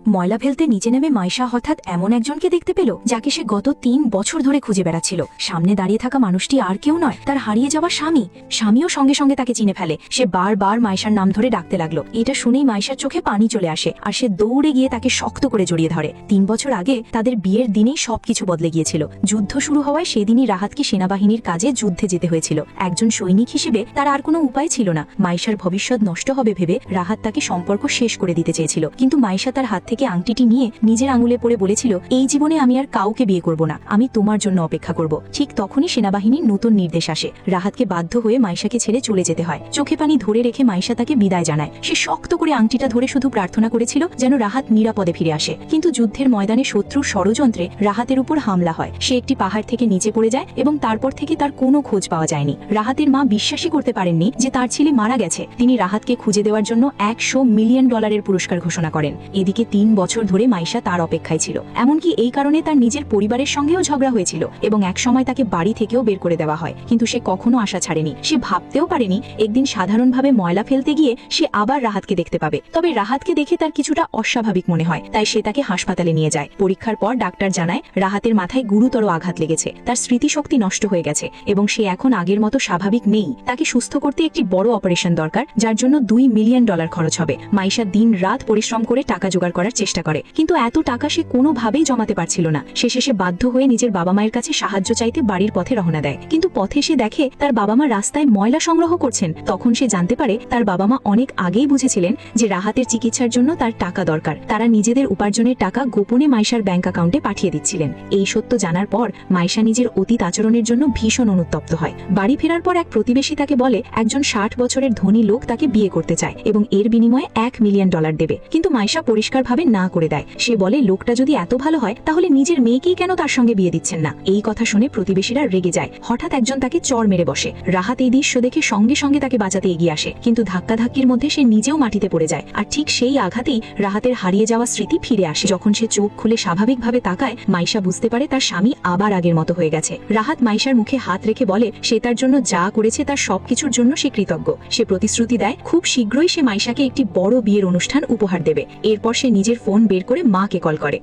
ময়লা ফেলতে নিচে নেমে মাইশা হঠাৎ এমন একজনকে দেখতে পেল যাকে সে গত ৩ বছর ধরে খুঁজে বেড়াচ্ছিল। সামনে দাঁড়িয়ে থাকা মানুষটি আর কেউ নয়, তার হারিয়ে যাওয়া স্বামী। স্বামীও সঙ্গে সঙ্গে তাকে চিনে ফেলে। সে বারবার মাইশার নাম ধরে ডাকতে লাগলো। এটা শুনেই মাইশার চোখে পানি চলে আসে আর সে দৌড়ে গিয়ে তাকে শক্ত করে জড়িয়ে ধরে। ৩ বছর আগে তাদের বিয়ের দিনেই সবকিছু বদলে গিয়েছিল। যুদ্ধ শুরু হওয়ায় সেদিনই রাহাতকে সেনাবাহিনীর কাজে যুদ্ধে যেতে হয়েছিল। একজন সৈনিক হিসেবে তার আর কোনো উপায় ছিল না। মাইশার ভবিষ্যৎ নষ্ট হবে ভেবে রাহাত তাকে সম্পর্ক শেষ করে দিতে চেয়েছিল, কিন্তু মাইশা তার হাত থেকে আংটিটি নিয়ে নিজের আঙুলে পড়ে বলেছিল, এই জীবনে আমি আর কাউকে বিয়ে করব না, আমি তোমার জন্য অপেক্ষা করব। ঠিক তখনই সেনাবাহিনীর নতুন নির্দেশ আসে। রাহাতকে বাধ্য হয়ে মাইশাকে ছেড়ে চলে যেতে হয়। চোখে পানি ধরে রেখে মাইশা তাকে বিদায় জানায়। সে শক্ত করে আংটিটা ধরে শুধু প্রার্থনা করেছিল যেন রাহাত নিরাপদে ফিরে আসে। কিন্তু যুদ্ধের ময়দানে শত্রুর ষড়যন্ত্রে রাহাতের উপর হামলা হয়। সে একটি পাহাড় থেকে নিচে পড়ে যায় এবং তারপর থেকে তার কোনো খোঁজ পাওয়া যায়নি। রাহাতের মা বিশ্বাসই করতে পারেননি যে তার ছেলে মারা গেছে। তিনি রাহাতকে খুঁজে দেওয়ার জন্য $100 মিলিয়ন পুরস্কার ঘোষণা করেন। এদিকে ৩ বছর ধরে মাইশা তার অপেক্ষায় ছিল। এমনকি এই কারণে তার নিজের পরিবারের সঙ্গেও ঝগড়া হয়েছিল এবং একসময় তাকে বাড়ি থেকেও বের করে দেওয়া হয়। কিন্তু সে কখনো আশা ছাড়েনি। সে ভাবতেও পারেনি একদিন সাধারণভাবে ময়লা ফেলতে গিয়ে সে আবার রাহাতকে দেখতে পাবে। তবে রাহাতকে দেখে তার কিছুটা অস্বাভাবিক মনে হয়, তাই সে তাকে হাসপাতালে নিয়ে যায়। পরীক্ষার পর ডাক্তার জানায় রাহাতের মাথায় গুরুতর আঘাত লেগেছে, তার স্মৃতিশক্তি নষ্ট হয়ে গেছে এবং সে এখন আগের মতো স্বাভাবিক নেই। তাকে সুস্থ করতে একটি বড় অপারেশন দরকার, যার জন্য $2 মিলিয়ন খরচ হবে। মাইশা দিন রাত পরিশ্রম করে টাকা জোগাড় করার চেষ্টা করে, কিন্তু এত টাকা সে কোনোভাবেই জমাতে পারছিল না। শেষে বাধ্য হয়ে নিজের বাবা মায়ের কাছে সাহায্য চাইতে বাড়ির পথে রওনা দেয়। কিন্তু পথে সে দেখে তার বাবা মা রাস্তায় ময়লা সংগ্রহ করছেন। তখন সে জানতে পারে তার বাবা মা অনেক আগেই বুঝেছিলেন যে রাহাতের চিকিৎসার জন্য তার টাকা দরকার। তারা নিজেদের উপার্জনের টাকা গোপনে মাইশার ব্যাংক অ্যাকাউন্টে পাঠিয়ে দিচ্ছিলেন। এই সত্য জানার পর মাইশা নিজের অতীত আচরণের জন্য ভীষণ অনুতপ্ত হয়। বাড়ি ফেরার পর এক প্রতিবেশী তাকে বলে একজন 60 বছরের ধনী লোক তাকে বিয়ে করতে চায় এবং এর বিনিময়ে $1 মিলিয়ন দেবে। কিন্তু মাইশা পরিষ্কারভাবে না করে দেয়। সে বলে লোকটা যদি এত ভালো হয় তাহলে নিজের মেয়েকেই কেন তার সঙ্গে বিয়ে দিচ্ছেন না। এই কথা শুনে প্রতিবেশীরা রেগে যায়। হঠাৎ একজন তাকে চড় মেরে বসে। রাহাত এই দৃশ্য দেখে সঙ্গে সঙ্গে তাকে বাঁচাতে এগিয়ে আসে, কিন্তু ধাক্কাধাক্কির মধ্যে সে নিজেও মাটিতে পড়ে যায়। আর ঠিক সেই আঘাতেই রাহাতের হারিয়ে যাওয়া স্মৃতি ফিরে আসে। যখন সে চোখ খুলে স্বাভাবিকভাবে তাকায়, মাইশা বুঝতে পারে তার স্বামী আবার আগের মতো হয়ে গেছে। রাহাত মাইশার মুখে হাত রেখে বলে সে তার জন্য যা করেছে তার সবকিছুর জন্য সে কৃতজ্ঞ। সে প্রতিশ্রুতি দেয় খুব শীঘ্রই সে মাইশাকে একটি বড় বিয়ের অনুষ্ঠান উপহার দেবে। এরপর সে নিজের ফোন বের করে মাকে কল করে।